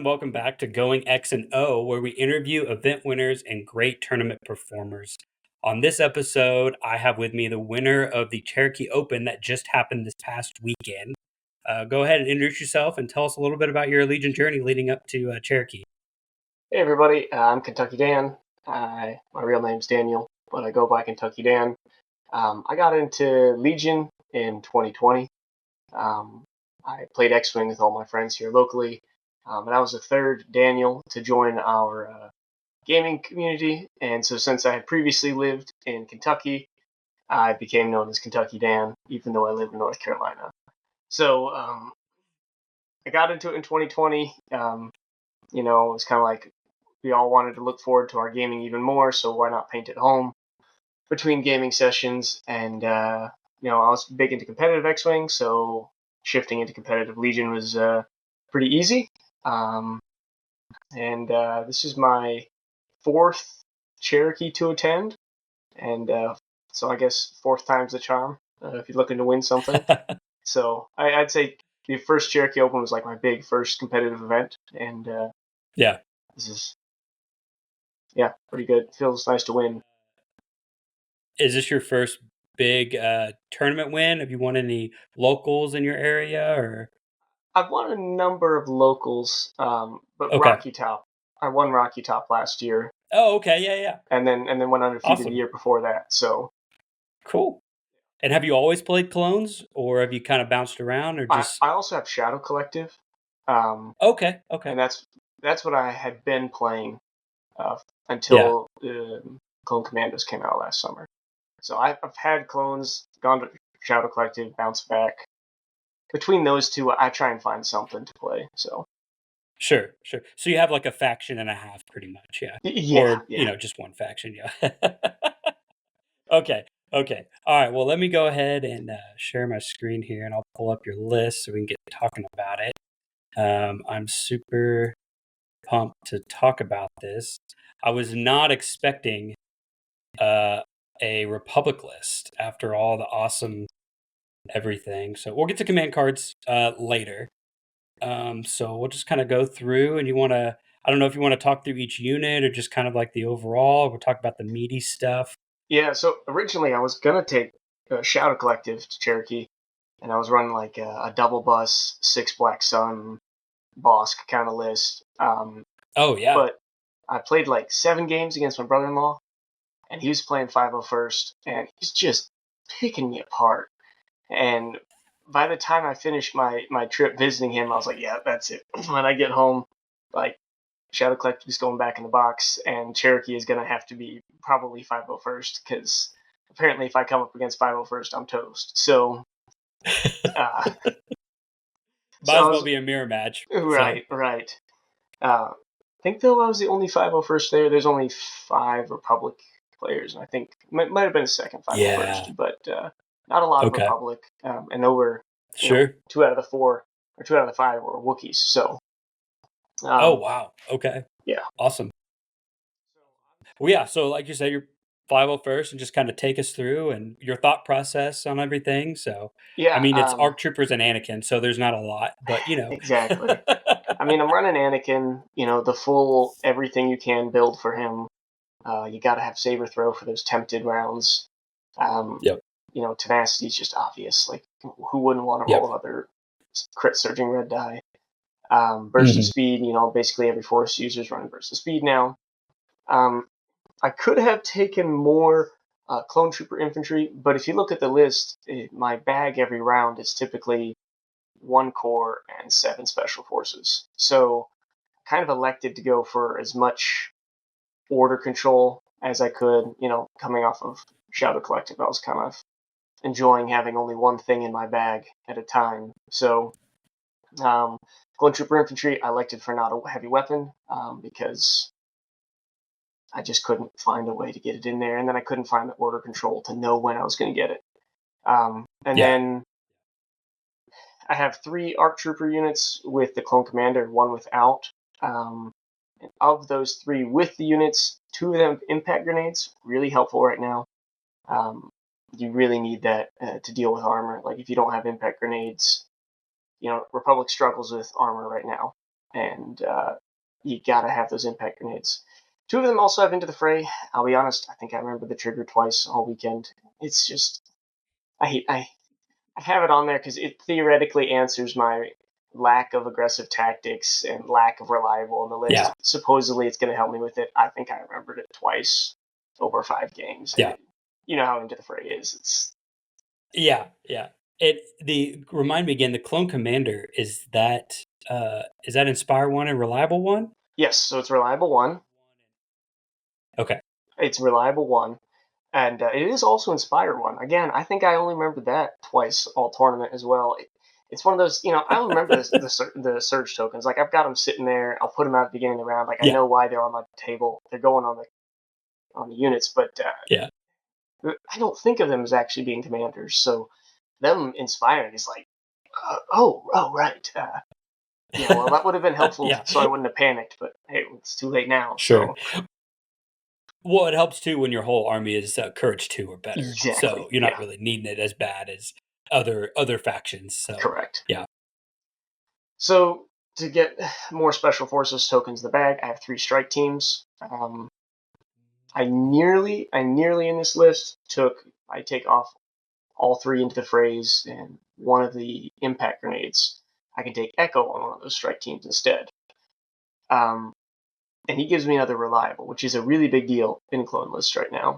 everyone. Welcome back to Going X and O, where we interview event winners and great tournament performers. On this episode, I have with me the winner of the Cherokee Open that just happened this past weekend. Go ahead and introduce yourself and tell us a little bit about your Allegiant journey leading up to Cherokee. Hey everybody, I'm Kentucky Dan. My real name's Daniel, but I go by Kentucky Dan. I got into Legion in 2020. I played X-Wing with all my friends here locally, and I was the third Daniel to join our gaming community. And so since I had previously lived in Kentucky, I became known as Kentucky Dan, even though I live in North Carolina. So I got into it in 2020. It was kind of like we all wanted to look forward to our gaming even more, so why not paint at home between gaming sessions? And I was big into competitive X-Wing, so shifting into competitive Legion was pretty easy. This is my fourth Cherokee to attend, and so I guess fourth time's the charm if you're looking to win something. So I'd say the first Cherokee Open was like my big first competitive event, and this is pretty good. Feels nice to win. Is this your first big tournament win? Have you won any locals in your area, or? I've won a number of locals, but Okay. Rocky Top. I won Rocky Top last year. Oh, okay, yeah. And then went undefeated Awesome. the year before that. So cool. And have you always played clones, or have you kind of bounced around, or just? I also have Shadow Collective. Okay. And that's what I had been playing until Clone Commandos came out last summer. So I've had clones, gone to Shadow Collective, bounced back. Between those two, I try and find something to play. So Sure. So you have like a faction and a half, pretty much, yeah. Or just one faction, yeah. Okay. All right. Well, let me go ahead and share my screen here, and I'll pull up your list so we can get talking about it. I'm super pumped to talk about this. I was not expecting a Republic list after all the awesome everything. So we'll get to command cards later. So we'll just kind of go through, and I don't know if you want to talk through each unit or just kind of like the overall. We'll talk about the meaty stuff. Yeah, so originally I was going to take Shadow Collective to Cherokee, and I was running like a double bus, 6 Black Sun, Bosk kind of list. Oh, yeah. But I played like 7 games against my brother-in-law, and he was playing 501st, and he's just picking me apart. And by the time I finished my trip visiting him, I was like, yeah, that's it. When I get home, like, Shadow Collective is going back in the box, and Cherokee is going to have to be probably 501st, because apparently if I come up against 501st, I'm toast. So, Might as well be a mirror match. Right. I think, though, I was the only 501st there. There's only 5 Republic players, and I think it might have been a second 501st, but not a lot of Republic. And there were 2 out of the 4, or 2 out of the 5 were Wookiees, so... oh, wow. Okay. Yeah. Awesome. Well, yeah, so like you said, you're 501st, and just kind of take us through and your thought process on everything. So, yeah, I mean, it's ARC Troopers and Anakin, so there's not a lot, but Exactly. I mean, I'm running Anakin, the full everything you can build for him. You got to have Saber Throw for those tempted rounds. Yep. Tenacity is just obvious. Like, who wouldn't want to roll another crit surging red die? Burst of speed, basically every Force user is running burst of speed now. I could have taken more Clone Trooper infantry, but if you look at the list, my bag every round is typically 1 core and 7 special forces. So kind of elected to go for as much order control as I could, coming off of Shadow Collective. I was kind of enjoying having only one thing in my bag at a time. So Clone Trooper infantry I elected for not a heavy weapon because I just couldn't find a way to get it in there, and then I couldn't find the order control to know when I was going to get it. Then I have 3 ARC Trooper units with the Clone Commander, 1 without. And of those 3 with the units, 2 of them impact grenades, really helpful right now. You really need that to deal with armor. Like, if you don't have impact grenades, Republic struggles with armor right now. and you gotta have those impact grenades. Two of them also have Into the Fray. I'll be honest, I think I remember the trigger twice all weekend. It's just I have it on there because it theoretically answers my lack of aggressive tactics and lack of reliable on the list. Yeah. Supposedly it's going to help me with it. I think I remembered it twice over 5 games. Yeah. You know how Into the Fray is. It's Yeah. Remind me again, the Clone Commander, is that Inspire 1 and Reliable 1? yes, so it's Reliable 1. Okay. It's Reliable 1. And it is also Inspire 1. Again, I think I only remembered that twice all tournament as well. It's one of those, I don't remember the surge tokens. Like, I've got them sitting there. I'll put them out at the beginning of the round. Like, I Yeah. know why they're on my table. They're going on the units, but Yeah. I don't think of them as actually being commanders. So them inspiring is like, oh, right. Yeah, well, that would have been helpful, Yeah. so I wouldn't have panicked. But hey, it's too late now. Sure. So Well, it helps too when your whole army is Courage 2 or better. exactly, So you're not yeah. really needing it as bad as other factions. So Correct. yeah. So to get more special forces tokens in the bag, I have 3 strike teams. I nearly in this list I take off all 3 Into the Frays and one of the impact grenades. I can take Echo on one of those strike teams instead. And he gives me another reliable, which is a really big deal in clone lists right now.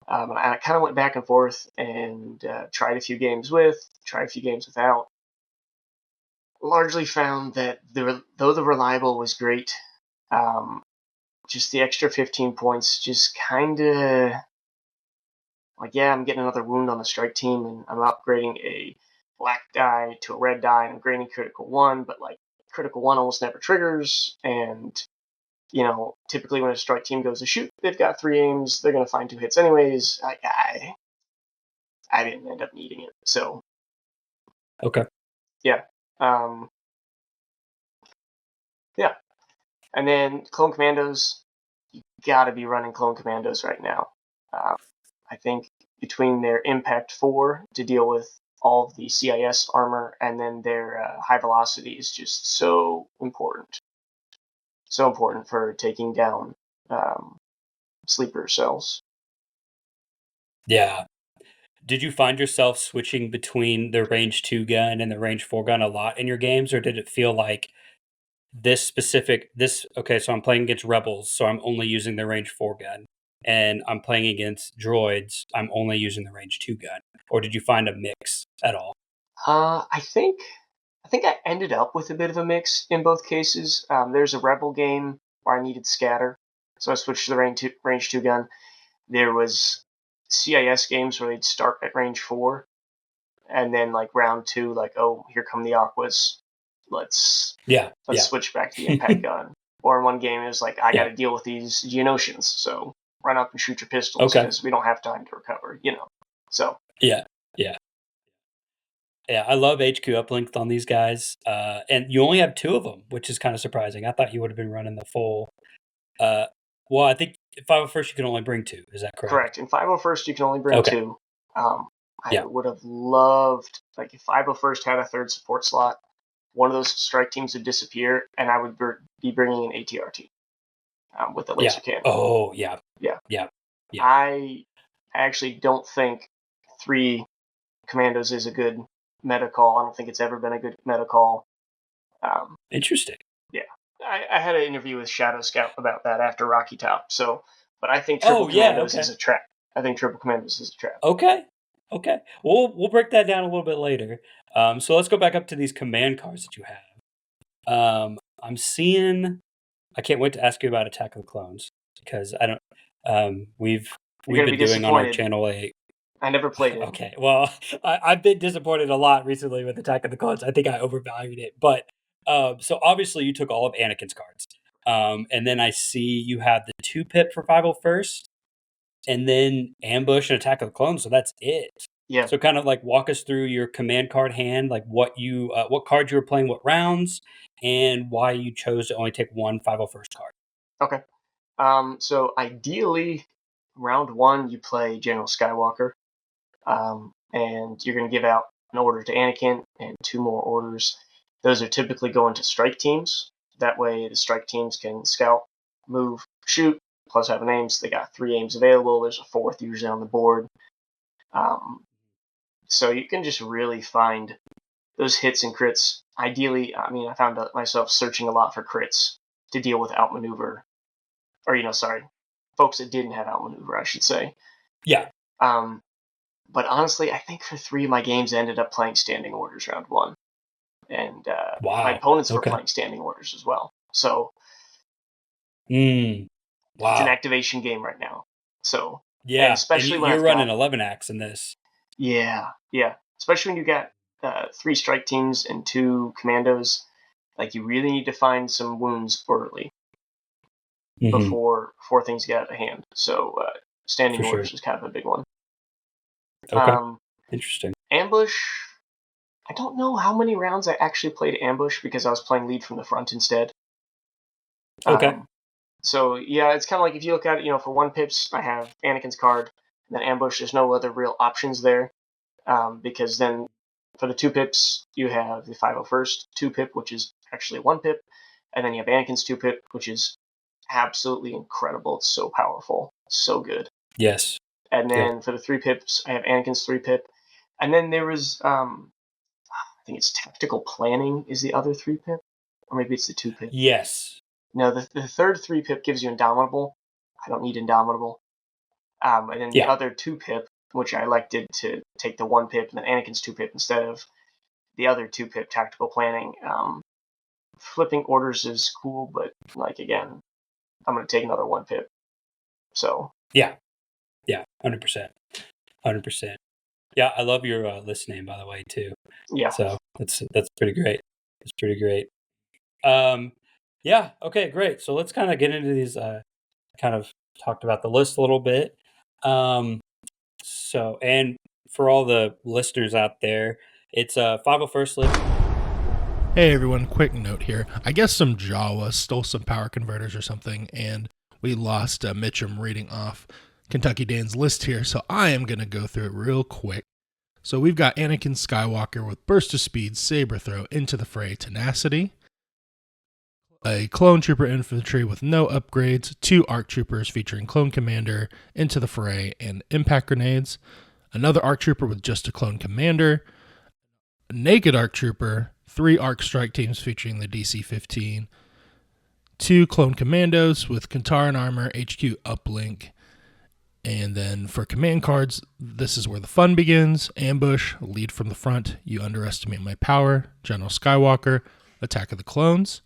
I kind of went back and forth and tried a few games with, tried a few games without. Largely found that though the reliable was great, just the extra 15 points just kind of like, yeah, I'm getting another wound on the strike team, and I'm upgrading a black die to a red die, and I'm grading critical 1, but like critical 1 almost never triggers, and typically when a strike team goes to shoot, they've got 3 aims, they're going to find 2 hits anyways. I didn't end up needing it, so Okay. yeah. Yeah. And then Clone Commandos, you gotta be running Clone Commandos right now. I think between their Impact 4 to deal with all of the CIS armor and then their high velocity is just so important. So important for taking down sleeper cells. Yeah. Did you find yourself switching between the range 2 gun and the range 4 gun a lot in your games, or did it feel like okay, so I'm playing against rebels, so I'm only using the range 4 gun, and I'm playing against droids, I'm only using the range 2 gun, or did you find a mix at all? I think I ended up with a bit of a mix in both cases. There's a rebel game where I needed scatter, so I switched to the range 2 gun. There was CIS games where they'd start at range 4, and then like round 2, like, oh, here come the Aquas. Let's Yeah. switch back to the impact gun. Or in one game, it was like, I got Yeah. to deal with these Geonosians, so run up and shoot your pistols Okay. because we don't have time to recover. So Yeah. Yeah, I love HQ uplink on these guys, and you only have 2 of them, which is kinda surprising. I thought you would have been running the full, uh well, I think 501st you can only bring 2, is that correct? correct. In 501st, you can only bring Okay. 2. I Yeah. would have loved, like, if 501st had a third support slot, one of those strike teams would disappear, and I would be bringing an ATRT with a laser cannon. Oh, yeah. Yeah. Yeah. I actually don't think 3 commandos is a good meta call. I don't think it's ever been a good meta call. Interesting. Yeah. I had an interview with Shadow Scout about that after Rocky Top. But I think Triple Commandos is a trap. I think Triple Commandos is a trap. Okay. We'll break that down a little bit later. So let's go back up to these command cards that you have. I'm seeing I can't wait to ask you about Attack of the Clones because I don't, we've You're been gonna be doing on our disappointed. channel I never played it. Okay, well, I've been disappointed a lot recently with Attack of the Clones. I think I overvalued it, but so obviously you took all of Anakin's cards, and then I see you have the 2-pip for 501st, and then Ambush and Attack of the Clones. So that's it. Yeah. So kind of like walk us through your command card hand, like what cards you were playing, what rounds, and why you chose to only take one 501st card. Okay. So ideally, round 1 you play General Skywalker, and you're going to give out an order to Anakin and 2 more orders. Those are typically going to strike teams. That way the strike teams can scout, move, shoot, plus have aims. They got 3 aims available. There's a 4th usually on the board. So you can just really find those hits and crits. Ideally, I mean, I found myself searching a lot for crits to deal with outmaneuver. Or, folks that didn't have outmaneuver, I should say. Yeah. But honestly, I think for 3 of my games, I ended up playing standing orders round 1. And my opponents were playing standing orders as well. So it's an activation game right now. So yeah, and especially when you're running 11 acts in this. Yeah. Especially when you got 3 strike teams and 2 commandos. Like, you really need to find some wounds early before things get out of hand. So standing orders is kind of a big one. Okay. Interesting. Ambush. I don't know how many rounds I actually played ambush because I was playing lead from the front instead. Okay. So yeah, it's kind of like if you look at it, for 1 pips, I have Anakin's card, and then ambush. There's no other real options there, because then for the 2 pips, you have the 501st 2 pip, which is actually 1 pip, and then you have Anakin's 2 pip, which is absolutely incredible. It's so powerful, so good. Yes. And then for the 3 pips, I have Anakin's 3 pip, and then there was I think it's tactical planning is the other 3 pip, or maybe it's the 2 pip. Yes. No, the 3rd 3 pip gives you Indomitable. I don't need Indomitable. And then the other 2 pip, which I elected to take the 1 pip and then Anakin's 2 pip instead of the other 2 pip tactical planning. Flipping orders is cool, but again, I'm going to take another 1 pip. So yeah, 100%. Yeah, I love your list name, by the way, too. Yeah. So that's pretty great. It's pretty great. Yeah. Okay. Great. So let's kind of get into these. Kind of talked about the list a little bit. So, and for all the listeners out there, it's a 501st list. Hey everyone, quick note here. I guess some Jawa stole some power converters or something, and we lost Mitchem reading off Kentucky Dan's list here, so I am going to go through it real quick. So we've got Anakin Skywalker with Burst of Speed, Saber Throw, Into the Fray, Tenacity. A Clone Trooper Infantry with no upgrades, 2 ARC Troopers featuring Clone Commander, Into the Fray, and Impact Grenades. Another ARC Trooper with just a Clone Commander. A Naked ARC Trooper, 3 ARC Strike Teams featuring the DC-15. 2 Clone Commandos with Kantaran Armor, HQ Uplink. And then for command cards, this is where the fun begins. Ambush, Lead from the Front, You Underestimate My Power, General Skywalker, Attack of the Clones.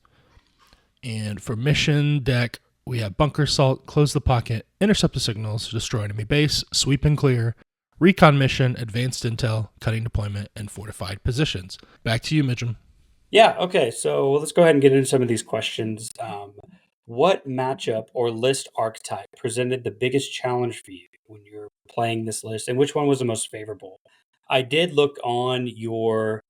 And for mission deck, we have Bunker Assault, Close the Pocket, Intercept the Signals, Destroy Enemy Base, Sweep and Clear, Recon Mission, Advanced Intel, Cutting Deployment, and Fortified Positions. Back to you, Mitchem. Yeah, okay, so let's go ahead and get into some of these questions. What matchup or list archetype presented the biggest challenge for you when you're playing this list, and which one was the most favorable? I did look on your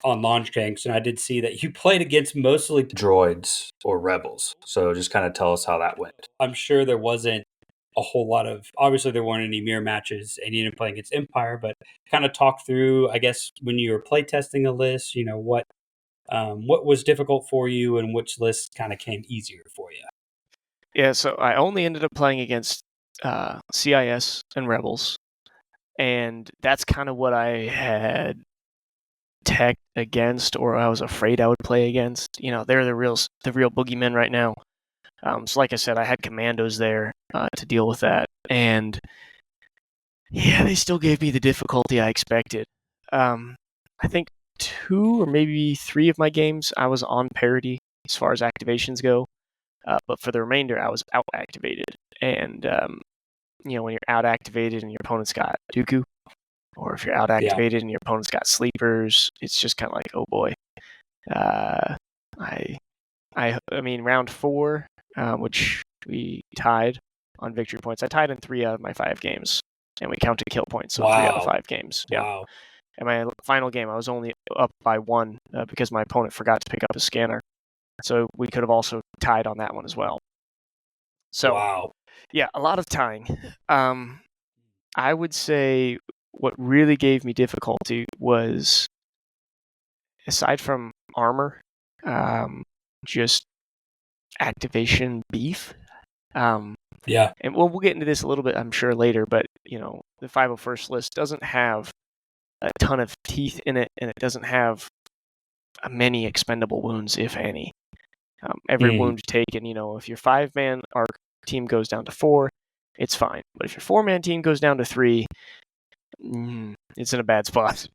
on Launchgangs, and I did see that you played against mostly droids or rebels. So just kind of tell us how that went. I'm sure there wasn't a whole lot of, obviously there weren't any mirror matches, and you didn't play against Empire, but kind of talk through, I guess, when you were play testing a list, what was difficult for you and which lists kind of came easier for you. Yeah, so I only ended up playing against CIS and Rebels, and that's kind of what I had tech against, or I was afraid I would play against. They're the real boogeymen right now. So like I said, I had commandos there to deal with that, and yeah, they still gave me the difficulty I expected. I think 2 or maybe 3 of my games I was on parity as far as activations go, but for the remainder I was out activated. And when you're out activated and your opponent's got Dooku, or if you're out activated and your opponent's got sleepers, it's just kind of like, oh boy. I mean, round 4, which we tied on victory points. I tied in 3 out of my 5 games, and we counted kill points, so 3 out of 5 games. Yeah. Wow. And my final game, I was only up by 1 because my opponent forgot to pick up a scanner. So we could have also tied on that one as well. So, yeah, a lot of tying. I would say what really gave me difficulty was, aside from armor, just activation beef. Yeah. And we'll get into this a little bit, I'm sure, later, but, the 501st list doesn't have a ton of teeth in it, and it doesn't have many expendable wounds, if any. Every wound taken, if your 5-man arc team goes down to 4, it's fine. But if your 4-man team goes down to 3, it's in a bad spot.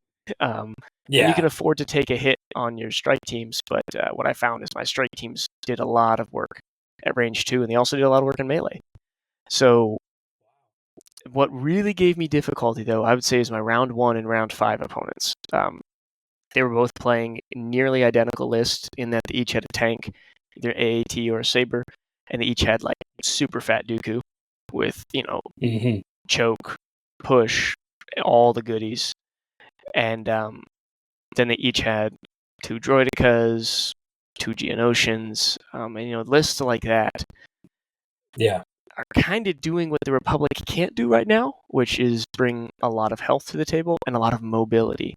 And you can afford to take a hit on your strike teams, but what I found is my strike teams did a lot of work at range 2, and they also did a lot of work in melee. So what really gave me difficulty, though, I would say, is my round 1 and round 5 opponents. They were both playing nearly identical lists in that they each had a tank, either AAT or a Saber, and they each had like super fat Dooku with, choke, push, all the goodies. And then they each had 2 Droidicas, 2 Geonosians, and lists like that. Yeah. Are kind of doing what the Republic can't do right now, which is bring a lot of health to the table and a lot of mobility.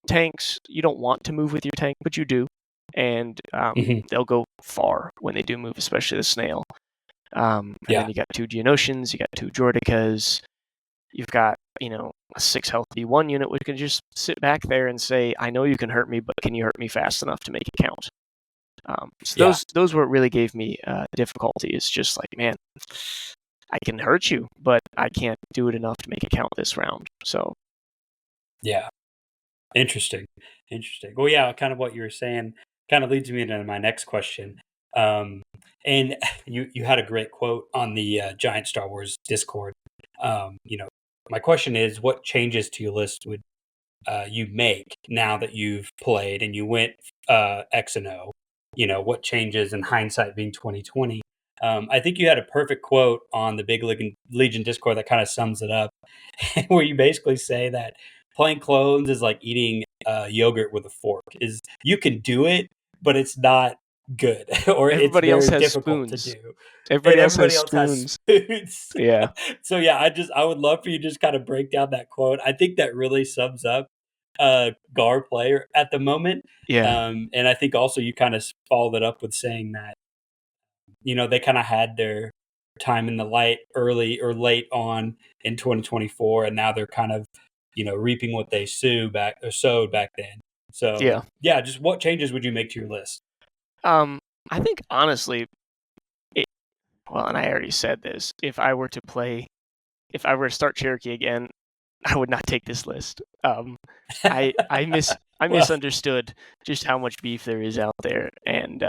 Tanks, you don't want to move with your tank, but you do. And they'll go far when they do move, especially the snail. And then you got 2 Geonosians, you got 2 Droidicas, you've got, a 6 health B1 unit, which can just sit back there and say, I know you can hurt me, but can you hurt me fast enough to make it count? Those were what really gave me difficulty. It's just like, man, I can hurt you, but I can't do it enough to make it count this round. So, yeah, interesting. Well, yeah, kind of what you were saying kind of leads me into my next question. And you had a great quote on the Giant Star Wars Discord. My question is, what changes to your list would you make now that you've played and you went X and O? What changes in hindsight being 2020? I think you had a perfect quote on the Big Legion Discord that kind of sums it up, where you basically say that playing clones is like eating yogurt with a fork. Is you can do it, but it's not good, or everybody it's else very has difficult spoons. to do. Everybody And else has spoons. Yeah. So yeah, I would love for you to just kind of break down that quote. I think that really sums up Gar player at the moment. Yeah. And I think also you kind of followed it up with saying that, they kind of had their time in the light early or late on in 2024, and now they're kind of, reaping what they sowed back then. So yeah, just what changes would you make to your list? I think honestly, and I already said this, if I were to start Cherokee again, I would not take this list. I misunderstood just how much beef there is out there, and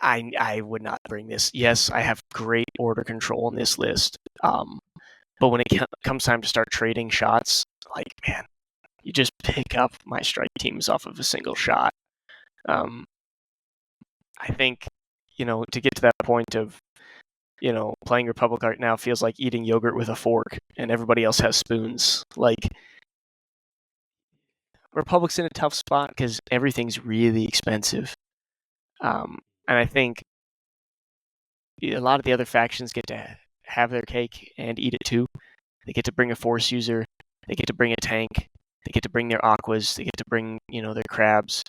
I would not bring this. Yes, I have great order control in this list, but when it comes time to start trading shots, like, man, you just pick up my strike teams off of a single shot. I think, to get to that point of, playing Republic right now feels like eating yogurt with a fork and everybody else has spoons. Like, Republic's in a tough spot because everything's really expensive. And I think a lot of the other factions get to have their cake and eat it too. They get to bring a Force user, they get to bring a tank, they get to bring their aquas, they get to bring, their crabs.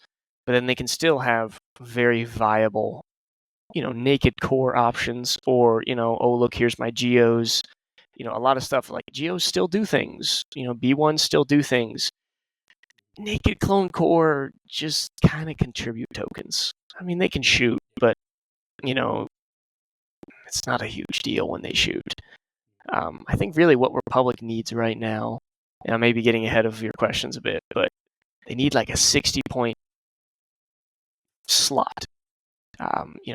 But then they can still have very viable, naked core options, or, oh, look, here's my Geos. A lot of stuff like Geos still do things. B1s still do things. Naked clone core just kind of contribute tokens. I mean, they can shoot, but, it's not a huge deal when they shoot. I think really what Republic needs right now, and I may be getting ahead of your questions a bit, but they need like a 60-point slot.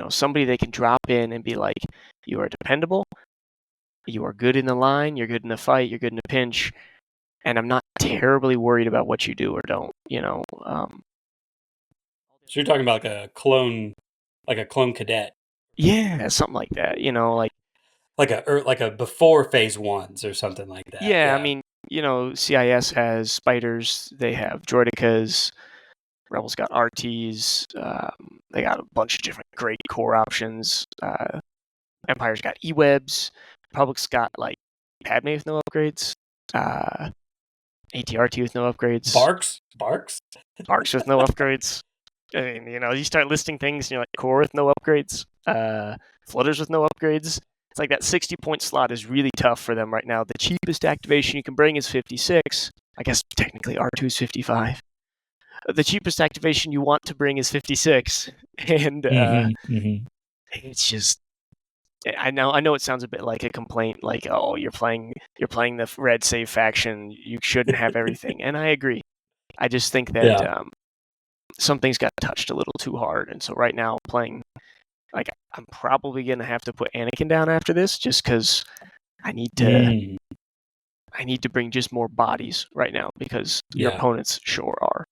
Somebody they can drop in and be like, you are dependable, you are good in the line, you're good in the fight, you're good in a pinch, and I'm not terribly worried about what you do or don't. So you're talking about like a clone cadet. Yeah, something like that. Like a before phase ones or something like that. Yeah, I mean, CIS has spiders, they have droidicas, Rebels got RTs, they got a bunch of different great core options. Empire's got E-Webs, Republic's got like Padme with no upgrades, ATRT with no upgrades. Barks with no upgrades. I mean, you start listing things, and you're like, core with no upgrades, floaters with no upgrades. It's like that 60-point slot is really tough for them right now. The cheapest activation you can bring is 56. I guess technically R2 is 55. The cheapest activation you want to bring is 56, and it's just. I know it sounds a bit like a complaint, like, oh, you're playing the red save faction, you shouldn't have everything, and I agree. I just think that some things got touched a little too hard, and so right now playing, like, I'm probably gonna have to put Anakin down after this, just because I need to bring just more bodies right now because your opponents sure are.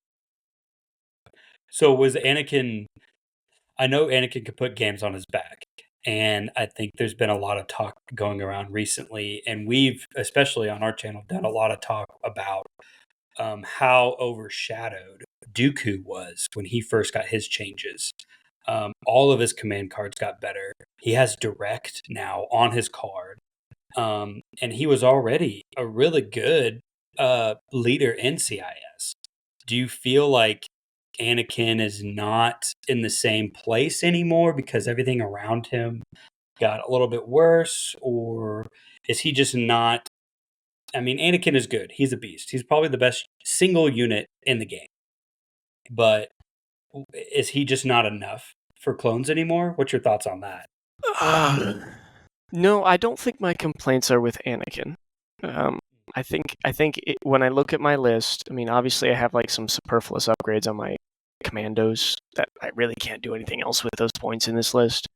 So was Anakin? I know Anakin could put games on his back. And I think there's been a lot of talk going around recently, and we've, especially on our channel, done a lot of talk about how overshadowed Dooku was when he first got his changes. All of his command cards got better. He has direct now on his card, and he was already a really good leader in CIS. Do you feel like Anakin is not in the same place anymore because everything around him got a little bit worse, or is he just not? I mean, Anakin is good. He's a beast. He's probably the best single unit in the game. But is he just not enough for clones anymore? What's your thoughts on that? No, I don't think my complaints are with Anakin. I think when I look at my list, I mean, obviously I have like some superfluous upgrades on my commandos that I really can't do anything else with those points in this list.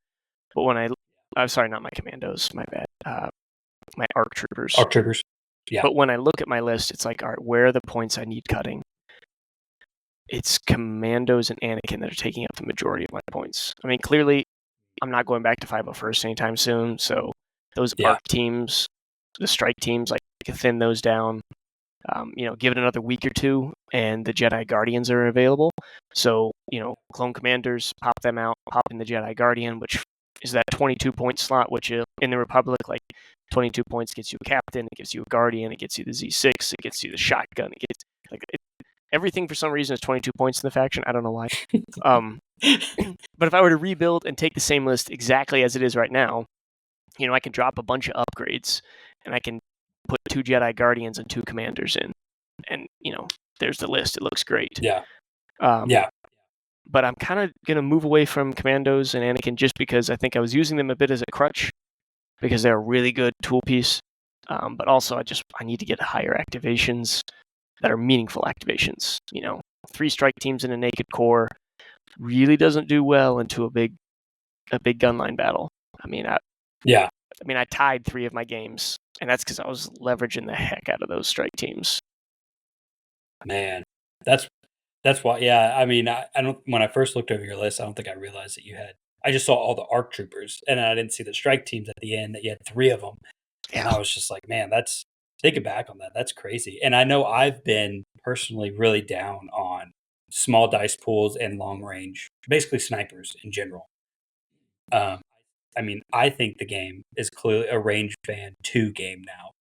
But when I'm sorry, not my commandos, my bad. My ARC troopers. ARC troopers. Yeah. But when I look at my list, it's like, all right, where are the points I need cutting? It's commandos and Anakin that are taking up the majority of my points. I mean, clearly, I'm not going back to 501st anytime soon, so those ARC teams, the strike teams, like, I can thin those down. Give it another week or two, and the Jedi Guardians are available. So, clone commanders, pop them out, pop in the Jedi Guardian, which is that 22-point slot, which in the Republic, like, 22 points gets you a captain, it gives you a guardian, it gets you the Z6, it gets you the shotgun, it gets everything for some reason is 22 points in the faction. I don't know why. But if I were to rebuild and take the same list exactly as it is right now, I can drop a bunch of upgrades and I can put 2 Jedi Guardians and 2 commanders in. And, there's the list. It looks great. Yeah. But I'm kind of going to move away from commandos and Anakin just because I think I was using them a bit as a crutch because they're a really good tool piece. But also I need to get higher activations that are meaningful activations. 3 strike teams in a naked core really doesn't do well into a big gunline battle. I mean, I tied 3 of my games, and that's because I was leveraging the heck out of those strike teams. Man, that's why. Yeah, I mean, I don't. When I first looked over your list, I don't think I realized that you had. I just saw all the ARC troopers, and I didn't see the strike teams at the end. That you had 3 of them, and I was just like, man, that's thinking back on that. That's crazy. And I know I've been personally really down on small dice pools and long range, basically snipers in general. I mean, I think the game is clearly a range band 2 game now.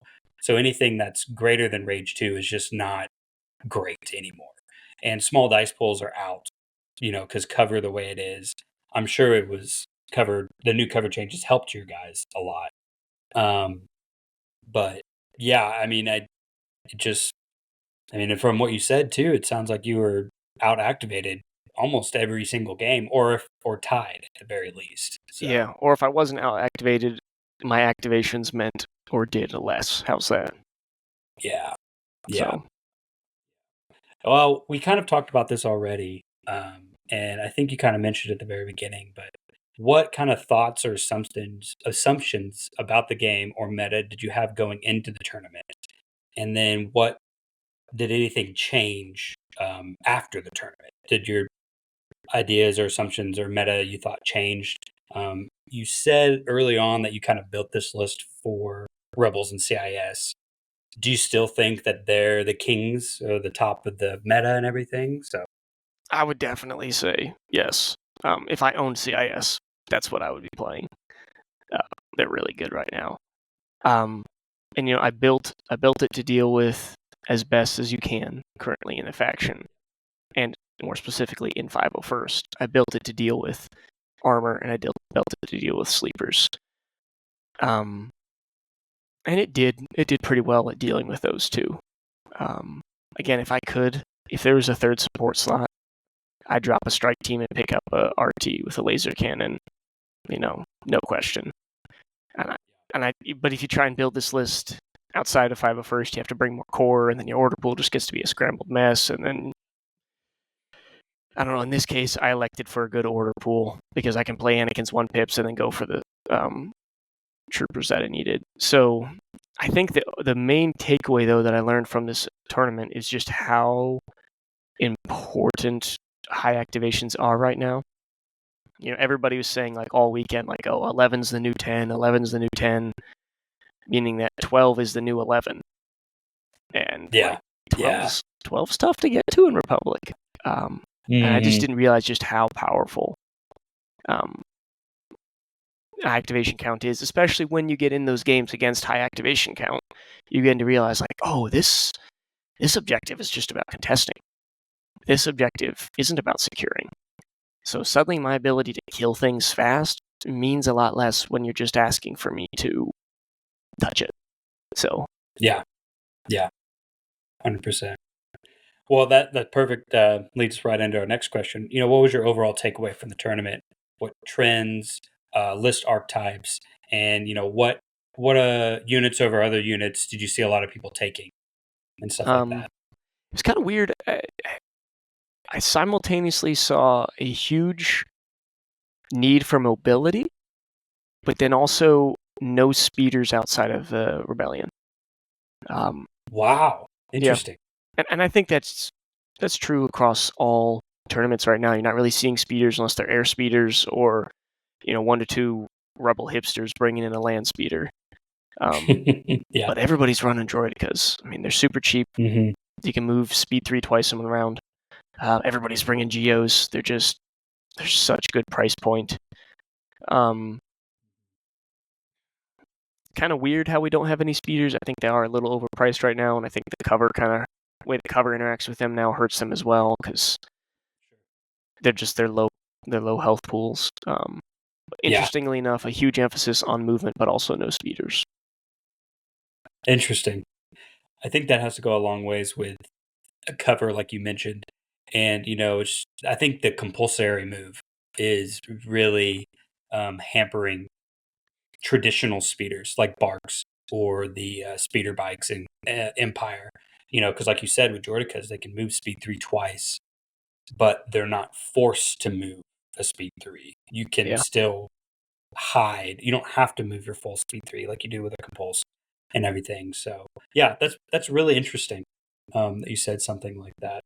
So anything that's greater than range 2 is just not great anymore. And small dice pools are out, because cover the way it is. I'm sure it was covered. The new cover changes helped you guys a lot. But yeah, I mean, from what you said too, it sounds like you were out activated almost every single game, or tied at the very least. So. Yeah, or if I wasn't out activated, my activations meant or did less. How's that? Yeah. So. Well, we kind of talked about this already, and I think you kind of mentioned it at the very beginning, but what kind of thoughts or assumptions about the game or meta did you have going into the tournament? And then did anything change after the tournament? Did your ideas or assumptions or meta you thought changed? You said early on that you kind of built this list for Rebels and CIS. Do you still think that they're the kings or the top of the meta and everything? So I would definitely say yes. If I owned CIS, that's what I would be playing. They're really good right now. And I built it to deal with as best as you can currently in the faction. And more specifically in 501st. I built it to deal with armor, and I built it to deal with sleepers. And it did pretty well at dealing with those two. Again, if there was a third support slot, I'd drop a strike team and pick up a RT with a laser cannon, no question. But if you try and build this list outside of 501st, you have to bring more core, and then your order pool just gets to be a scrambled mess. And then, I don't know, in this case, I elected for a good order pool because I can play Anakin's 1-pips and then go for the troopers that I needed. So I think the main takeaway, though, that I learned from this tournament is just how important high activations are right now. Everybody was saying, like, all weekend, like, 11's the new 10, 11's the new 10, meaning that 12 is the new 11. And yeah, 12's tough to get to in Republic. And I just didn't realize just how powerful activation count is, especially when you get in those games against high activation count. You begin to realize, like, this objective is just about contesting. This objective isn't about securing. So suddenly my ability to kill things fast means a lot less when you're just asking for me to touch it. So yeah, 100%. Well, that perfect leads us right into our next question. What was your overall takeaway from the tournament? What trends, list archetypes, and what units over other units did you see a lot of people taking and stuff like that? It's kind of weird. I simultaneously saw a huge need for mobility, but then also no speeders outside of the Rebellion. Wow, interesting. Yeah. And I think that's true across all tournaments right now. You're not really seeing speeders unless they're air speeders or 1 to 2 rebel hipsters bringing in a land speeder. Yeah. But everybody's running droidicas. I mean, they're super cheap. Mm-hmm. You can move speed 3 twice in one round. Everybody's bringing Geos. They're such good price point. Kind of weird how we don't have any speeders. I think they are a little overpriced right now, and I think the way the cover interacts with them now hurts them as well because they're low health pools. But interestingly enough, a huge emphasis on movement, but also no speeders. Interesting. I think that has to go a long ways with a cover, like you mentioned. And, I think the compulsory move is really hampering traditional speeders like Barks or the speeder bikes in Empire. Because like you said, with Droidicas, they can move speed 3 twice, but they're not forced to move a speed 3. You can still hide. You don't have to move your full speed 3 like you do with a compulse and everything. So, yeah, that's really interesting that you said something like that.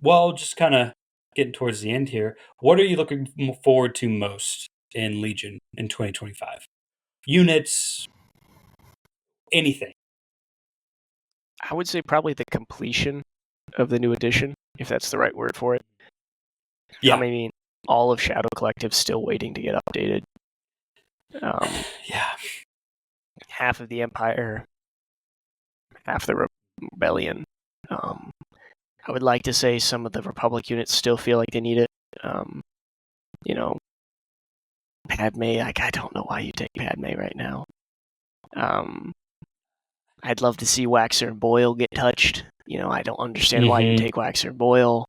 Well, just kind of getting towards the end here. What are you looking forward to most in Legion in 2025? Units, anything. I would say probably the completion of the new edition, if that's the right word for it. Yeah. I mean, all of Shadow Collective still waiting to get updated. Yeah. Half of the Empire, half the Rebellion. I would like to say some of the Republic units still feel like they need it. Padme, I don't know why you take Padme right now. I'd love to see Waxer and Boyle get touched. I don't understand why you take Waxer and Boyle.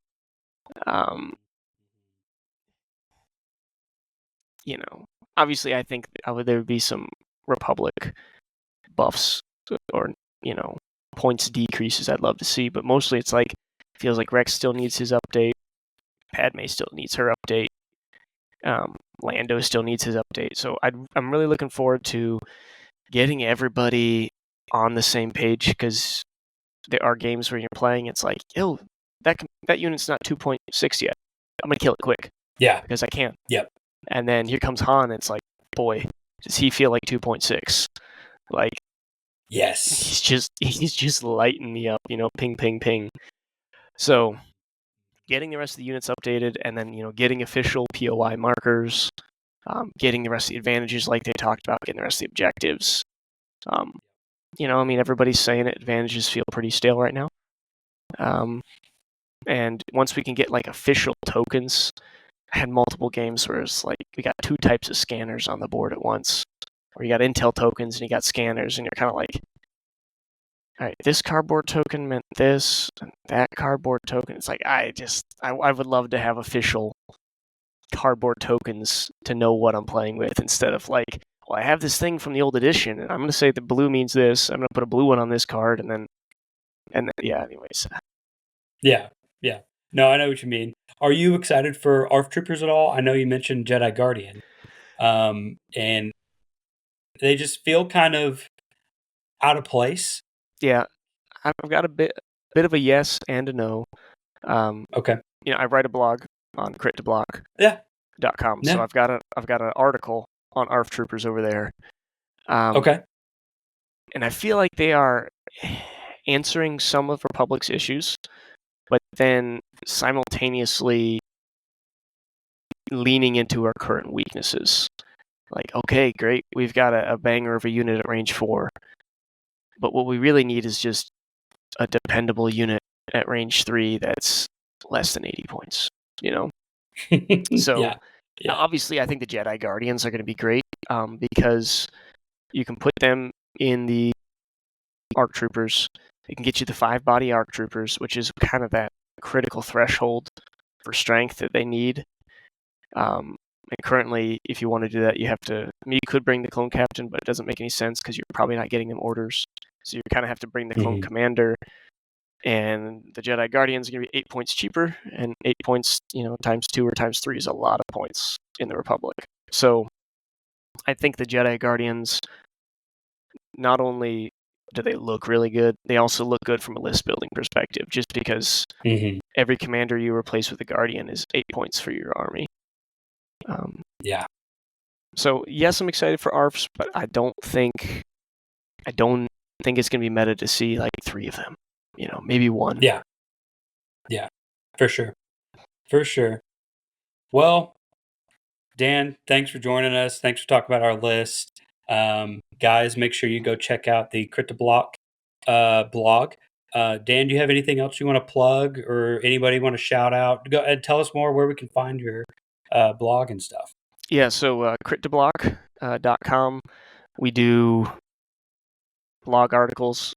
Obviously I think there would be some Republic buffs or, points decreases I'd love to see, but mostly it's like, feels like Rex still needs his update. Padme still needs her update. Lando still needs his update. So I'm really looking forward to getting everybody on the same page, because there are games where you're playing, it's like, yo, that unit's not 2.6 yet. I'm going to kill it quick. Yeah. Because I can. Yep. And then here comes Han, and it's like, boy, does he feel like 2.6? Like, yes. He's just lighting me up, ping, ping, ping. So getting the rest of the units updated, and then, getting official POI markers, getting the rest of the advantages like they talked about, getting the rest of the objectives. Everybody's saying it, advantages feel pretty stale right now. And once we can get like official tokens, I had multiple games where it's like we got 2 types of scanners on the board at once. Or you got Intel tokens and you got scanners, and you're kind of like, all right, this cardboard token meant this, and that cardboard token. It's like, I would love to have official cardboard tokens to know what I'm playing with, instead of like, well, I have this thing from the old edition, and I'm going to say the blue means this. I'm going to put a blue one on this card, and then yeah, anyways. Yeah. No, I know what you mean. Are you excited for ARF Troopers at all? I know you mentioned Jedi Guardian. And they just feel kind of out of place. Yeah, I've got a bit of a yes and a no. Okay. I write a blog on crit2block.com, Yeah. so I've got an article on ARF Troopers over there. Okay. And I feel like they are answering some of Republic's issues, but then simultaneously leaning into our current weaknesses. Like, okay, great, we've got a banger of a unit at range 4, but what we really need is just a dependable unit at range 3 that's less than 80 points, So, yeah. Obviously, I think the Jedi Guardians are going to be great, because you can put them in the ARC Troopers. It can get you the 5-body ARC Troopers, which is kind of that critical threshold for strength that they need. And currently, if you want to do that, you could bring the Clone Captain, but it doesn't make any sense because you're probably not getting them orders. So you kind of have to bring the Clone Commander, and the Jedi Guardians are going to be 8 points cheaper, and 8 points, times 2 or times 3 is a lot of points in the Republic. So I think the Jedi Guardians, not only do they look really good, they also look good from a list building perspective, just because every commander you replace with a Guardian is 8 points for your army. Yeah. So yes, I'm excited for ARFs, but I don't think it's going to be meta to see like 3 of them. Maybe 1. Yeah. For sure. Well, Dan, thanks for joining us. Thanks for talking about our list. Guys, make sure you go check out the Crit2Block blog. Dan, do you have anything else you want to plug, or anybody want to shout out? Go ahead, tell us more where we can find your blog and stuff. Yeah, so crit2block.com. We do blog articles.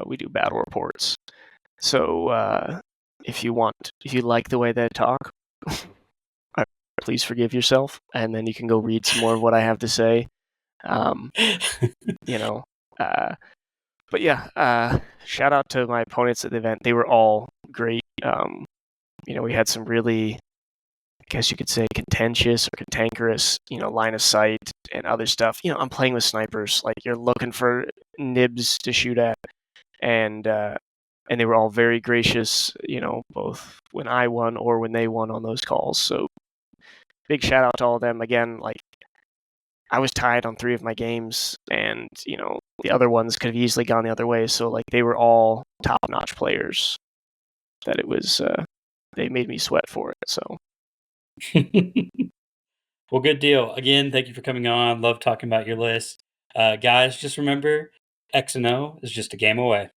We do battle reports. So if you like the way that I talk, please forgive yourself, and then you can go read some more of what I have to say. But yeah, shout out to my opponents at the event. They were all great. We had some really, I guess you could say, contentious or cantankerous, line of sight and other stuff. I'm playing with snipers. Like, you're looking for nibs to shoot at, and they were all very gracious, both when I won or when they won on those calls. So big shout out to all of them. Again, like, I was tied on 3 of my games, and the other ones could have easily gone the other way. So like, they were all top-notch players. That it was, they made me sweat for it. So. Well, good deal. Again, thank you for coming on. Love talking about your list. Guys, just remember, X and O is just a game away.